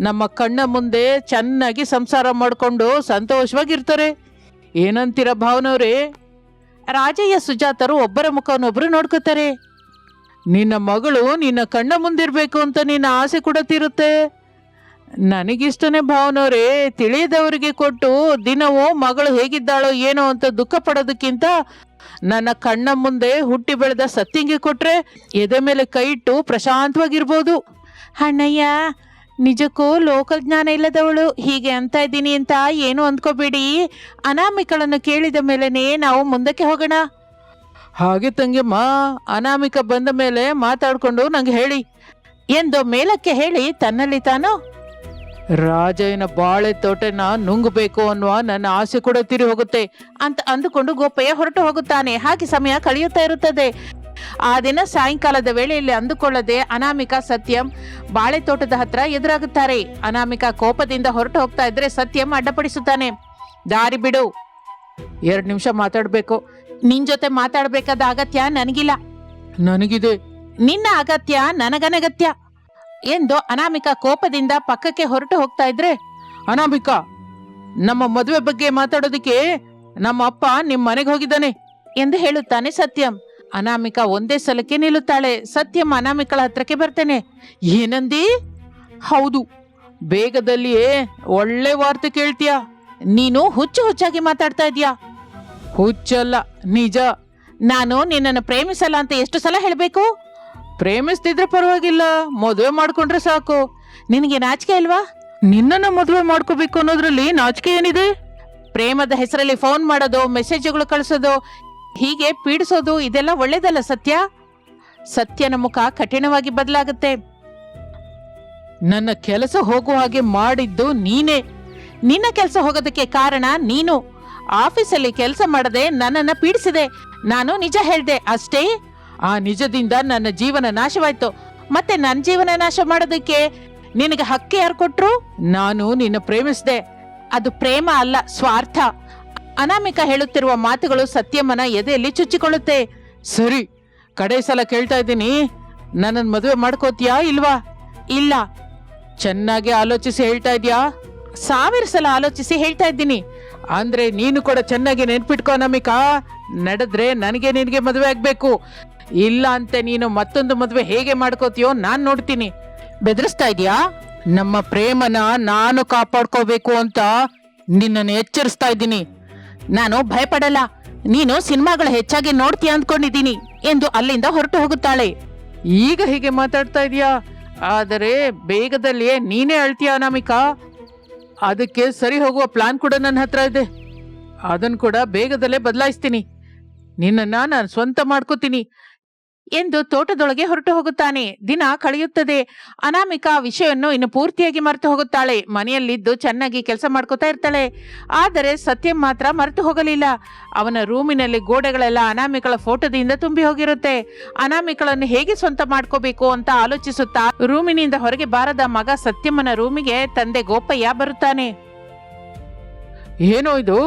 [SPEAKER 1] ನಮ್ಮ ಕಣ್ಣ ಮುಂದೆ ಚೆನ್ನಾಗಿ ಸಂಸಾರ ಮಾಡಿಕೊಂಡು ಸಂತೋಷವಾಗಿರ್ತಾರೆ. ಏನಂತೀರ ಭಾವನವ್ರೆ? ರಾಜಯ್ಯ ಸುಜಾತರು ಒಬ್ಬರ ಮುಖವನ್ನೊಬ್ರು ನೋಡ್ಕೋತಾರೆ. ನಿನ್ನ ಮಗಳು ನಿನ್ನ ಕಣ್ಣ ಮುಂದಿರ್ಬೇಕು ಅಂತ ನಿನ್ನ ಆಸೆ ಕೂಡ ತೀರುತ್ತೆ. ನನಗಿಷ್ಟನೇ ಭಾವನವ್ರೆ. ತಿಳಿಯದವರಿಗೆ ಕೊಟ್ಟು ದಿನವೂ ಮಗಳು ಹೇಗಿದ್ದಾಳೋ ಏನೋ ಅಂತ ದುಃಖ ಪಡೋದಕ್ಕಿಂತ ನನ್ನ ಕಣ್ಣ ಮುಂದೆ ಹುಟ್ಟಿ ಬೆಳೆದ ಸತ್ತಿಂಗೆ ಕೊಟ್ರೆ ಎದೆ ಮೇಲೆ ಕೈ ಇಟ್ಟು ಪ್ರಶಾಂತವಾಗಿರ್ಬೋದು. ಅಣ್ಣಯ್ಯ, ನಿಜಕ್ಕೂ ಲೋಕಲ್ ಜ್ಞಾನ ಇಲ್ಲದವಳು ಹೀಗೆ ಅಂತ ಇದ್ದೀನಿ ಅಂತ ಏನು ಅಂದ್ಕೋಬೇಡಿ. ಅನಾಮಿಕಳನ್ನು ಕೇಳಿದ ಮೇಲೆನೆ ನಾವು ಮುಂದಕ್ಕೆ ಹೋಗೋಣ. ಹಾಗೆ ತಂಗಿಯಮ್ಮ, ಅನಾಮಿಕ ಬಂದ ಮೇಲೆ ಮಾತಾಡ್ಕೊಂಡು ನಂಗೆ ಹೇಳಿ ಎಂದು ಮೇಲಕ್ಕೆ ಹೇಳಿ ತನ್ನಲ್ಲಿ ತಾನು ರಾಜಯ್ಯನ ಬಾಳೆ ತೋಟನ ನುಂಗಬೇಕು ಅನ್ನುವ ನನ್ನ ಆಸೆ ಕೂಡ ತೀರಿ ಹೋಗುತ್ತೆ ಅಂತ ಅಂದುಕೊಂಡು ಗೋಪಯ್ಯ ಹೊರಟು ಹೋಗುತ್ತಾನೆ. ಹಾಗೆ ಸಮಯ ಕಳೆಯುತ್ತಾ ಇರುತ್ತದೆ. ಆ ದಿನ ಸಾಯಂಕಾಲದ ವೇಳೆಯಲ್ಲಿ ಅಂದುಕೊಳ್ಳದೆ ಅನಾಮಿಕಾ ಸತ್ಯಂ ಬಾಳೆ ತೋಟದ ಹತ್ರ ಎದುರಾಗುತ್ತಾರೆ. ಅನಾಮಿಕಾ ಕೋಪದಿಂದ ಹೊರಟು ಹೋಗ್ತಾ ಇದ್ರೆ ಸತ್ಯಂ ಅಡ್ಡಪಡಿಸುತ್ತಾನೆ. ದಾರಿ ಬಿಡು, 2 ನಿಮಿಷ ಮಾತಾಡ್ಬೇಕು. ನಿನ್ ಜೊತೆ ಮಾತಾಡ್ಬೇಕಾದ ಅಗತ್ಯ ನನಗಿಲ್ಲ. ನನಗಿದೆ. ನಿನ್ನ ಅಗತ್ಯ ನನಗನಗತ್ಯ ಎಂದು ಅನಾಮಿಕಾ ಕೋಪದಿಂದ ಪಕ್ಕಕ್ಕೆ ಹೊರಟು ಹೋಗ್ತಾ ಇದ್ರೆ, ಅನಾಮಿಕಾ, ನಮ್ಮ ಮದುವೆ ಬಗ್ಗೆ ಮಾತಾಡೋದಕ್ಕೆ ನಮ್ಮ ಅಪ್ಪ ನಿಮ್ ಮನೆಗೆ ಹೋಗಿದ್ದಾನೆ ಎಂದು ಹೇಳುತ್ತಾನೆ ಸತ್ಯಂ. ಅನಾಮಿಕಾ ಒಂದೇ ಸಲಕ್ಕೆ ನಿಲ್ಲುತ್ತಾಳೆ. ಸತ್ಯಂ ಅನಾಮಿಕಳ ಹತ್ರಕ್ಕೆ ಬರ್ತೇನೆ. ಏನಂದಿ? ಹೌದು, ಬೇಗದಲ್ಲಿಯೇ ಒಳ್ಳೆ ವಾರ್ತೆ ಕೇಳ್ತೀಯ. ನೀನು ಹುಚ್ಚಾಗಿ ಮಾತಾಡ್ತಾ ಇದೀಯಾ. ಹುಚ್ಚಲ್ಲ, ನಿಜ. ನಾನು ನಿನ್ನನ್ನು ಪ್ರೇಮಿಸಲ್ಲ ಅಂತ ಎಷ್ಟು ಸಲ ಹೇಳ್ಬೇಕು? ಪ್ರೇಮಿಸ್ತಿದ್ರೆ ಪರವಾಗಿಲ್ಲ, ಮದುವೆ ಮಾಡ್ಕೊಂಡ್ರೆ ಸಾಕು. ನಿನಗೆ ನಾಚಿಕೆ ಇಲ್ವಾ? ನಿನ್ನನ್ನು ಮದುವೆ ಮಾಡ್ಕೋಬೇಕು ಅನ್ನೋದ್ರಲ್ಲಿ ನಾಚಿಕೆ ಏನಿದೆ? ಪ್ರೇಮದ ಹೆಸರಲ್ಲಿ ಫೋನ್ ಮಾಡೋದು, ಮೆಸೇಜ್ಗಳು ಕಳಿಸೋದು, ಹೀಗೆ ಪೀಡಿಸೋದು ಇದೆಲ್ಲ ಒಳ್ಳೇದಲ್ಲ ಸತ್ಯ. ಸತ್ಯನ ಮುಖ ಕಠಿಣವಾಗಿ ಬದಲಾಗುತ್ತೆ. ನನ್ನ ಕೆಲಸ ಹೋಗುವ ಹಾಗೆ ಮಾಡಿದ್ದು ನೀನೇ. ನಿನ್ನ ಕೆಲಸ ಹೋಗೋದಕ್ಕೆ ಕಾರಣ ನೀನು. ಆಫೀಸಲ್ಲಿ ಕೆಲಸ ಮಾಡದೆ ನನ್ನನ್ನ ಪೀಡಿಸಿದೆ. ನಾನು ನಿಜ ಹೇಳ್ದೆ ಅಷ್ಟೇ. ಆ ನಿಜದಿಂದ ನನ್ನ ಜೀವನ ನಾಶವಾಯ್ತು. ಮತ್ತೆ ನನ್ನ ಜೀವನ ನಾಶ ಮಾಡೋದಕ್ಕೆ ನಿನಗೆ ಹಕ್ಕಿ ಯಾರು ಕೊಟ್ರು? ನಾನು ನಿನ್ನ ಪ್ರೇಮಿಸಿದೆ. ಅದು ಪ್ರೇಮ ಅಲ್ಲ, ಸ್ವಾರ್ಥ. ಅನಾಮಿಕಾ ಹೇಳುತ್ತಿರುವ ಮಾತುಗಳು ಸತ್ಯಮ್ಮನ ಎದೆಯಲ್ಲಿ ಚುಚ್ಚಿಕೊಳ್ಳುತ್ತೆ. ಸರಿ, ಕಡೆ ಸಲ ಕೇಳ್ತಾ ಇದ್ದೀನಿ, ನನ್ನನ್ ಮದುವೆ ಮಾಡ್ಕೋತೀಯಾ ಇಲ್ವಾ? ಇಲ್ಲ. ಚೆನ್ನಾಗಿ ಆಲೋಚಿಸಿ ಹೇಳ್ತಾ ಇದ್ಯಾ? 1000 ಸಲ ಆಲೋಚಿಸಿ ಹೇಳ್ತಾ ಇದ್ದೀನಿ. ಅಂದ್ರೆ ನೀನು ಕೂಡ ಚೆನ್ನಾಗಿ ನೆನ್ಪಿಟ್ಕೋ ಅನಾಮಿಕಾ. ನಡೆದ್ರೆ ನನಗೆ ನಿನಗೆ ಮದುವೆ ಆಗ್ಬೇಕು. ಇಲ್ಲ ಅಂತೆ ನೀನು ಮತ್ತೊಂದು ಮದುವೆ ಹೇಗೆ ಮಾಡ್ಕೋತೀಯೋ ನಾನ್ ನೋಡ್ತೀನಿ. ಬೆದರಿಸ್ತಾ ಇದೀಯಾ? ನಮ್ಮ ಪ್ರೇಮನ ನಾನು ಕಾಪಾಡ್ಕೋಬೇಕು ಅಂತ ನಿನ್ನನ್ನು ಎಚ್ಚರಿಸ್ತಾ ಇದ್ದೀನಿ. ನಾನು ಭಯಪಡಲ್ಲ. ನೀನು ಸಿನಿಮಾಗಳು ಹೆಚ್ಚಾಗಿ ನೋಡ್ತೀಯ ಅಂದ್ಕೊಂಡಿದ್ದೀನಿ ಎಂದು ಅಲ್ಲಿಂದ ಹೊರಟು ಹೋಗುತ್ತಾಳೆ. ಈಗ ಹೀಗೆ ಮಾತಾಡ್ತಾ ಇದೀಯಾ? ಆದರೆ ಬೇಗದಲ್ಲಿಯೇ ನೀನೇ ಅಳ್ತೀಯ ಅನಾಮಿಕಾ. ಅದಕ್ಕೆ ಸರಿ ಹೋಗುವ ಪ್ಲಾನ್ ಕೂಡ ನನ್ನ ಹತ್ರ ಇದೆ. ಅದನ್ನು ಕೂಡ ಬೇಗದಲ್ಲೇ ಬದಲಾಯಿಸ್ತೀನಿ. ನಿನ್ನನ್ನ ನಾನು ಸ್ವಂತ ಮಾಡ್ಕೋತೀನಿ ಎಂದು ತೋಟದೊಳಗೆ ಹೊರಟು ಹೋಗುತ್ತಾನೆ. ದಿನ ಕಳೆಯುತ್ತದೆ. ಅನಾಮಿಕಾ ವಿಷಯವನ್ನು ಇನ್ನು ಪೂರ್ತಿಯಾಗಿ ಮರೆತು ಹೋಗುತ್ತಾಳೆ. ಮನೆಯಲ್ಲಿದ್ದು ಚೆನ್ನಾಗಿ ಕೆಲಸ ಮಾಡ್ಕೋತಾ ಇರ್ತಾಳೆ. ಆದರೆ ಸತ್ಯಂ ಮಾತ್ರ ಮರೆತು ಹೋಗಲಿಲ್ಲ. ಅವನ ರೂಮಿನಲ್ಲಿ ಗೋಡೆಗಳೆಲ್ಲ ಅನಾಮಿಕಳ ಫೋಟೋದಿಂದ ತುಂಬಿ ಹೋಗಿರುತ್ತೆ. ಅನಾಮಿಕಳನ್ನು ಹೇಗೆ ಸ್ವಂತ ಮಾಡ್ಕೋಬೇಕು ಅಂತ ಆಲೋಚಿಸುತ್ತಾ ರೂಮಿನಿಂದ ಹೊರಗೆ ಬಾರದ ಮಗ ಸತ್ಯಮ್ಮನ ರೂಮಿಗೆ ತಂದೆ ಗೋಪಯ್ಯ ಬರುತ್ತಾನೆ. ಏನೋ ಇದು?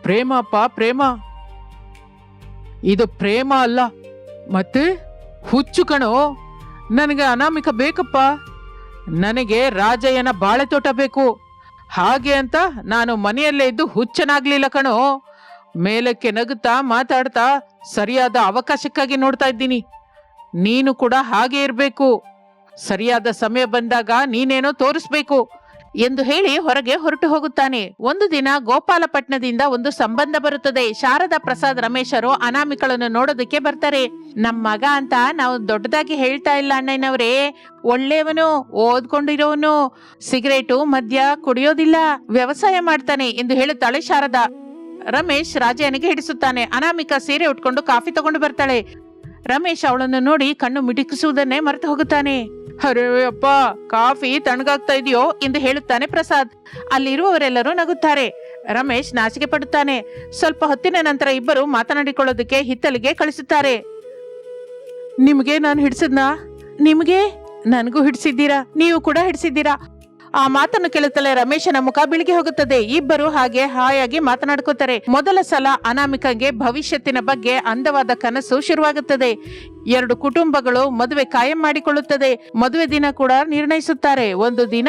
[SPEAKER 1] ಪ್ರೇಮ ಅಪ್ಪ, ಪ್ರೇಮ. ಇದು ಪ್ರೇಮ ಅಲ್ಲ, ಮತ್ತೆ ಹುಚ್ಚು ಕಣೋ. ನನಗೆ ಅನಾಮಿಕ ಬೇಕಪ್ಪ. ನನಗೆ ರಾಜಯ್ಯನ ಬಾಳೆ ತೋಟ ಬೇಕು. ಹಾಗೆ ಅಂತ ನಾನು ಮನೆಯಲ್ಲೇ ಇದ್ದು ಹುಚ್ಚನಾಗ್ಲಿಲ್ಲ ಕಣೋ. ಮೇಲಕ್ಕೆ ನಗುತ್ತಾ ಮಾತಾಡ್ತಾ ಸರಿಯಾದ ಅವಕಾಶಕ್ಕಾಗಿ ನೋಡ್ತಾ ಇದ್ದೀನಿ. ನೀನು ಕೂಡ ಹಾಗೆ ಇರಬೇಕು. ಸರಿಯಾದ ಸಮಯ ಬಂದಾಗ ನೀನೇನೋ ತೋರಿಸ್ಬೇಕು ಎಂದು ಹೇಳಿ ಹೊರಗೆ ಹೊರಟು ಹೋಗುತ್ತಾನೆ. ಒಂದು ದಿನ ಗೋಪಾಲಪಟ್ನದಿಂದ ಒಂದು ಸಂಬಂಧ ಬರುತ್ತದೆ. ಶಾರದಾ ಪ್ರಸಾದ್ ರಮೇಶರು ಅನಾಮಿಕಳನ್ನು ನೋಡೋದಕ್ಕೆ ಬರ್ತಾರೆ. ನಮ್ ಮಗ ಅಂತ ನಾವು ದೊಡ್ಡದಾಗಿ ಹೇಳ್ತಾ ಇಲ್ಲ ಅಣ್ಣನವರೇ, ಒಳ್ಳೆಯವನು, ಓದ್ಕೊಂಡಿರೋನು, ಸಿಗರೇಟು ಮದ್ಯ ಕುಡಿಯೋದಿಲ್ಲ, ವ್ಯವಸಾಯ ಮಾಡ್ತಾನೆ ಎಂದು ಹೇಳುತ್ತಾಳೆ ಶಾರದಾ. ರಮೇಶ್ ರಾಜಯ್ಯನಿಗೆ ಹಿಡಿಸುತ್ತಾನೆ. ಅನಾಮಿಕಾ ಸೀರೆ ಉಟ್ಕೊಂಡು ಕಾಫಿ ತಗೊಂಡು ಬರ್ತಾಳೆ. ರಮೇಶ್ ಅವಳನ್ನು ನೋಡಿ ಕಣ್ಣು ಮಿಟುಕಿಸುವುದನ್ನೇ ಮರೆತು ಹೋಗುತ್ತಾನೆ. ಅರೆ ಅಪ್ಪ, ಕಾಫಿ ತಣ್ಣಗಾಗ್ತಾ ಇದೆಯೋ ಎಂದು ಹೇಳುತ್ತಾನೆ ಪ್ರಸಾದ್. ಅಲ್ಲಿರುವವರೆಲ್ಲರೂ ನಗುತ್ತಾರೆ. ರಮೇಶ್ ನಾಚಿಕೆ ಪಡುತ್ತಾನೆ. ಸ್ವಲ್ಪ ಹೊತ್ತಿನ ನಂತರ ಇಬ್ಬರು ಮಾತನಾಡಿಕೊಳ್ಳೋದಕ್ಕೆ ಹಿತ್ತಲಿಗೆ ಕಳಿಸುತ್ತಾರೆ. ನಿಮ್ಗೆ ನಾನು ಹಿಡಿಸಿದ್ನಾ? ನಿಮ್ಗೆ ನನಗೂ ಹಿಡಿಸಿದ್ದೀರಾ, ನೀವು ಕೂಡ ಹಿಡಿಸಿದ್ದೀರಾ. ಆ ಮಾತನ್ನು ಕೇಳುತ್ತಲೇ ರಮೇಶನ ಮುಖ ಬಿಳಿಗೆ ಹೋಗುತ್ತದೆ. ಇಬ್ಬರು ಹಾಗೆ ಹಾಯಾಗಿ ಮಾತನಾಡ್ಕೋತಾರೆ. ಮೊದಲ ಸಲ ಅನಾಮಿಕಂಗೆ ಭವಿಷ್ಯತ್ತಿನ ಬಗ್ಗೆ ಅಂದವಾದ ಕನಸು ಶುರುವಾಗುತ್ತದೆ. ಎರಡು ಕುಟುಂಬಗಳು ಮದುವೆ ಕಾಯಂ ಮಾಡಿಕೊಳ್ಳುತ್ತದೆ. ಮದುವೆ ದಿನ ಕೂಡ ನಿರ್ಣಯಿಸುತ್ತಾರೆ. ಒಂದು ದಿನ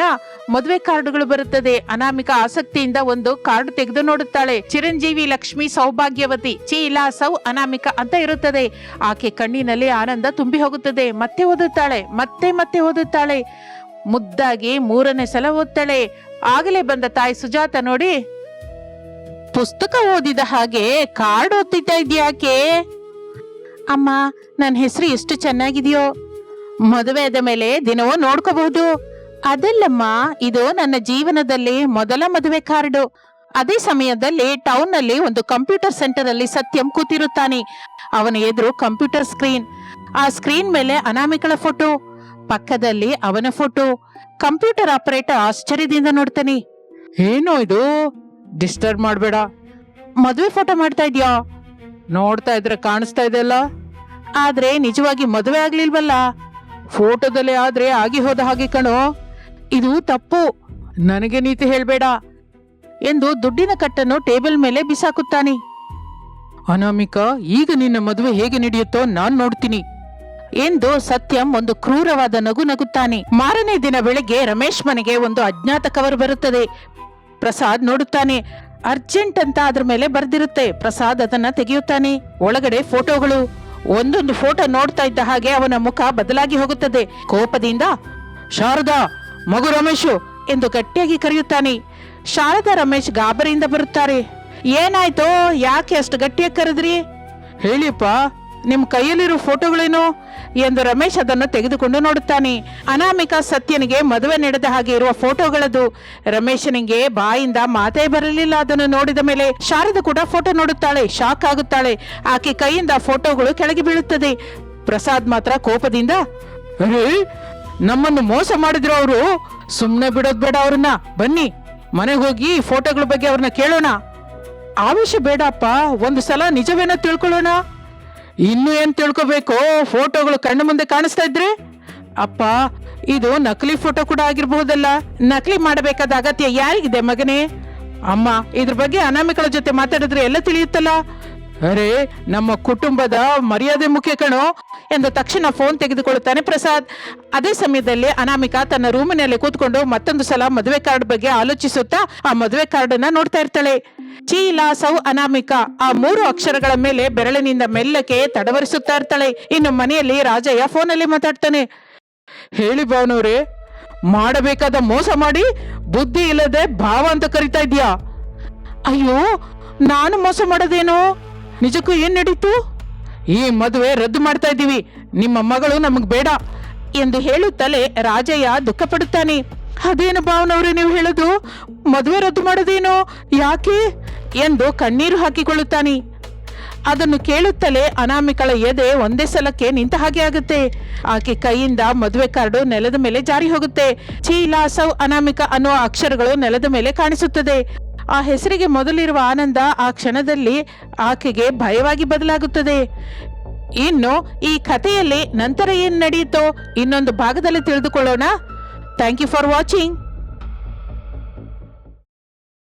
[SPEAKER 1] ಮದುವೆ ಕಾರ್ಡುಗಳು ಬರುತ್ತದೆ. ಅನಾಮಿಕಾ ಆಸಕ್ತಿಯಿಂದ ಒಂದು ಕಾರ್ಡ್ ತೆಗೆದು ನೋಡುತ್ತಾಳೆ. ಚಿರಂಜೀವಿ ಲಕ್ಷ್ಮಿ ಸೌಭಾಗ್ಯವತಿ ಚೀಲಾ ಸೌ ಅನಾಮಿಕಾ ಅಂತ ಇರುತ್ತದೆ. ಆಕೆ ಕಣ್ಣಿನಲ್ಲಿ ಆನಂದ ತುಂಬಿ ಹೋಗುತ್ತದೆ. ಮತ್ತೆ ಓದುತ್ತಾಳೆ, ಮತ್ತೆ ಓದುತ್ತಾಳೆ. ಮುದ್ದಾಗಿ 3ನೇ ಸಲ ಓದ್ತಾಳೆ. ಆಗಲೇ ಬಂದ ತಾಯಿ ಸುಜಾತ ನೋಡಿ, ಪುಸ್ತಕ ಓದಿದ ಹಾಗೆ ಕಾರ್ಡ್ ಓದ್ತಿದ್ದ ಇದ್ಯಾಕೆ? ಅಮ್ಮ, ನನ್ನ ಹೆಸರು ಎಷ್ಟು ಚೆನ್ನಾಗಿದೆಯೋ, ಮದುವೆ ಆದ ಮೇಲೆ ದಿನವೂ ನೋಡ್ಕೋಬಹುದು. ಅದಲ್ಲಮ್ಮ, ಇದು ನನ್ನ ಜೀವನದಲ್ಲಿ ಮೊದಲ ಮದುವೆ ಕಾರ್ಡು. ಅದೇ ಸಮಯದಲ್ಲಿ ಟೌನ್ ನಲ್ಲಿ ಒಂದು ಕಂಪ್ಯೂಟರ್ ಸೆಂಟರ್ ಅಲ್ಲಿ ಸತ್ಯಂ ಕೂತಿರುತ್ತಾನೆ. ಅವನ ಎದುರು ಕಂಪ್ಯೂಟರ್ ಸ್ಕ್ರೀನ್. ಆ ಸ್ಕ್ರೀನ್ ಮೇಲೆ ಅನಾಮಿಕಳ ಫೋಟೋ, ಪಕ್ಕದಲ್ಲಿ ಅವನ ಫೋಟೋ. ಕಂಪ್ಯೂಟರ್ ಆಪರೇಟರ್ ಆಶ್ಚರ್ಯದಿಂದ ನೋಡ್ತಾನೆ. ಏನೋ ಇದು, ಡಿಸ್ಟರ್ಬ್ ಮಾಡಬೇಡ. ಮದುವೆ ಫೋಟೋ ಮಾಡ್ತಾ ಇದ್ಯಾ? ನೋಡ್ತಾ ಇದ್ರೆ ಕಾಣಿಸ್ತಾ ಇದೆಯಲ್ಲ, ಆದ್ರೆ ನಿಜವಾಗಿ ಮದುವೆ ಆಗ್ಲಿಲ್ವಲ್ಲ. ಫೋಟೋದಲ್ಲೇ ಆದ್ರೆ ಆಗಿ ಹೋದ ಹಾಗೆ ಕಣೋ. ಇದು ತಪ್ಪು, ನನಗೆ ನೀತಿ ಹೇಳ್ಬೇಡ ಎಂದು ದುಡ್ಡಿನ ಕಟ್ಟನ್ನು ಟೇಬಲ್ ಮೇಲೆ ಬಿಸಾಕುತ್ತಾನೆ. ಅನಾಮಿಕಾ, ಈಗ ನಿನ್ನ ಮದುವೆ ಹೇಗೆ ನಡೆಯುತ್ತೋ ನಾನ್ ನೋಡ್ತೀನಿ ಎಂದು ಸತ್ಯಂ ಒಂದು ಕ್ರೂರವಾದ ನಗು ನಗುತ್ತಾನೆ. ಮಾರನೇ ದಿನ ಬೆಳಗ್ಗೆ ರಮೇಶ್ ಮನೆಗೆ ಒಂದು ಅಜ್ಞಾತ ಕವರ್ ಬರುತ್ತದೆ. ಪ್ರಸಾದ್ ನೋಡುತ್ತಾನೆ. ಅರ್ಜೆಂಟ್ ಅಂತ ಅದ್ರ ಮೇಲೆ ಬರ್ದಿರುತ್ತೆ. ಪ್ರಸಾದ್ ಅದನ್ನ ತೆಗೆಯುತ್ತಾನೆ. ಒಳಗಡೆ ಫೋಟೋಗಳು. ಒಂದೊಂದು ಫೋಟೋ ನೋಡ್ತಾ ಇದ್ದ ಹಾಗೆ ಅವನ ಮುಖ ಬದಲಾಗಿ ಹೋಗುತ್ತದೆ. ಕೋಪದಿಂದ, ಶಾರದಾ, ಮಗು ರಮೇಶು ಎಂದು ಗಟ್ಟಿಯಾಗಿ ಕರೆಯುತ್ತಾನೆ. ಶಾರದಾ ರಮೇಶ್ ಗಾಬರಿಯಿಂದ ಬರುತ್ತಾರೆ. ಏನಾಯ್ತೋ, ಯಾಕೆ ಅಷ್ಟು ಗಟ್ಟಿಯಾಗಿ ಕರೆದ್ರಿ? ಹೇಳಿಪ್ಪ, ನಿಮ್ ಕೈಯಲ್ಲಿರೋ ಫೋಟೋಗಳೇನು ಎಂದು ರಮೇಶ್ ಅದನ್ನು ತೆಗೆದುಕೊಂಡು ನೋಡುತ್ತಾನೆ. ಅನಾಮಿಕಾ ಸತ್ಯನಿಗೆ ಮದುವೆ ನಡೆದ ಹಾಗೆ ಇರುವ ಫೋಟೋಗಳದು. ರಮೇಶನಿಗೆ ಬಾಯಿಂದ ಮಾತೇ ಬರಲಿಲ್ಲ. ಅದನ್ನು ನೋಡಿದ ಮೇಲೆ ಶಾರದಾ ಕೂಡ ಫೋಟೋ ನೋಡುತ್ತಾಳೆ. ಶಾಕ್ ಆಗುತ್ತಾಳೆ. ಆಕೆ ಕೈಯಿಂದ ಫೋಟೋಗಳು ಕೆಳಗೆ ಬೀಳುತ್ತದೆ. ಪ್ರಸಾದ್ ಮಾತ್ರ ಕೋಪದಿಂದ, ಅರೇ, ನಮ್ಮನ್ನು ಮೋಸ ಮಾಡಿದ್ರು ಅವರು, ಸುಮ್ನೆ ಬಿಡೋದ್ ಬೇಡ ಅವ್ರನ್ನ, ಬನ್ನಿ ಮನೆಗೆ ಹೋಗಿ ಫೋಟೋಗಳ ಬಗ್ಗೆ ಅವ್ರನ್ನ ಕೇಳೋಣ. ಆವೇಶ ಬೇಡಪ್ಪ, ಒಂದು ಸಲ ನಿಜವೇನೋ ತಿಳ್ಕೊಳ್ಳೋಣ. ಇನ್ನು ಏನ್ ತಿಳ್ಕೋಬೇಕು, ಫೋಟೋಗಳು ಕಣ್ಣು ಮುಂದೆ ಕಾಣಿಸ್ತಾ ಇದ್ರೆ? ಅಪ್ಪ, ಇದು ನಕಲಿ ಫೋಟೋ ಕೂಡ ಆಗಿರಬಹುದಲ್ಲ. ನಕಲಿ ಮಾಡಬೇಕಾದ ಅಗತ್ಯ ಯಾರಿಗಿದೆ ಮಗನೇ? ಅಮ್ಮ, ಇದ್ರ ಬಗ್ಗೆ ಅನಾಮಿಕಳ ಜೊತೆ ಮಾತಾಡಿದ್ರೆ ಎಲ್ಲ ತಿಳಿಯುತ್ತಲ್ಲ. ಅರೆ, ನಮ್ಮ ಕುಟುಂಬದ ಮರ್ಯಾದೆ ಮುಖ್ಯ ಕಣೋ ಎಂದು ತಕ್ಷಣ ಫೋನ್ ತೆಗೆದುಕೊಳ್ಳುತ್ತಾನೆ ಪ್ರಸಾದ್. ಅದೇ ಸಮಯದಲ್ಲಿ ಅನಾಮಿಕಾ ತನ್ನ ರೂಮಿನಲ್ಲಿ ಕೂತ್ಕೊಂಡು ಮತ್ತೊಂದು ಸಲ ಮದುವೆ ಕಾರ್ಡ್ ಬಗ್ಗೆ ಆಲೋಚಿಸುತ್ತಾ ಆ ಮದುವೆ ಕಾರ್ಡ್ ಅನ್ನ ನೋಡ್ತಾ ಇರ್ತಾಳೆ. ಚೀಲಾ ಸೌ ಅನಾಮಿಕಾ ಆ 3 ಅಕ್ಷರಗಳ ಮೇಲೆ ಬೆರಳಿನಿಂದ ಮೆಲ್ಲಕ್ಕೆ ತಡವರಿಸುತ್ತಾ ಇರ್ತಾಳೆ. ಇನ್ನು ಮನೆಯಲ್ಲಿ ರಾಜಯ್ಯ ಫೋನಲ್ಲಿ ಮಾತಾಡ್ತಾನೆ. ಹೇಳಿ ಭಾವನವ್ರೆ, ಮಾಡಬೇಕಾದ ಮೋಸ ಮಾಡಿ ಬುದ್ಧಿ ಇಲ್ಲದೆ ಭಾವ ಅಂತ ಕರಿತಾ ಇದ್ಯಾ? ಅಯ್ಯೋ, ನಾನು ಮೋಸ ಮಾಡೋದೇನು? ನಿಜಕ್ಕೂ ಏನ್ ನಡೀತು? ಈ ಮದುವೆ ರದ್ದು ಮಾಡ್ತಾ ಇದ್ದೀವಿ, ನಿಮ್ಮ ಮಗಳು ನಮಗ್ ಬೇಡ ಎಂದು ಹೇಳುತ್ತಲೇ ರಾಜಯ್ಯ ದುಃಖ ಪಡುತ್ತಾನೆ. ಅದೇನು ಭಾವನವ್ರೆ ನೀವು ಹೇಳೋದು? ಮದುವೆ ರದ್ದು ಮಾಡೋದೇನು? ಯಾಕೆ ಎಂದು ಕಣ್ಣೀರು ಹಾಕಿಕೊಳ್ಳುತ್ತಾನೆ. ಅದನ್ನು ಕೇಳುತ್ತಲೇ ಅನಾಮಿಕಳ ಎದೆ ಒಂದೇ ಸಲಕ್ಕೆ ನಿಂತ ಹಾಗೆ ಆಗುತ್ತೆ. ಆಕೆ ಕೈಯಿಂದ ಮದುವೆ ಕಾರ್ಡು ನೆಲದ ಮೇಲೆ ಜಾರಿ ಹೋಗುತ್ತೆ. ಚೀಲಾ ಸೌ ಅನಾಮಿಕಾ ಅನ್ನುವ ಅಕ್ಷರಗಳು ನೆಲದ ಮೇಲೆ ಕಾಣಿಸುತ್ತದೆ. ಆ ಹೆಸರಿಗೆ ಮೊದಲಿರುವ ಆನಂದ ಆ ಕ್ಷಣದಲ್ಲಿ ಆಕೆಗೆ ಭಯವಾಗಿ ಬದಲಾಗುತ್ತದೆ. ಇನ್ನು ಈ ಕಥೆಯಲ್ಲಿ ನಂತರ ಏನ್ ನಡೆಯುತ್ತೋ ಇನ್ನೊಂದು ಭಾಗದಲ್ಲಿ ತಿಳಿದುಕೊಳ್ಳೋಣ. Thank you for watching.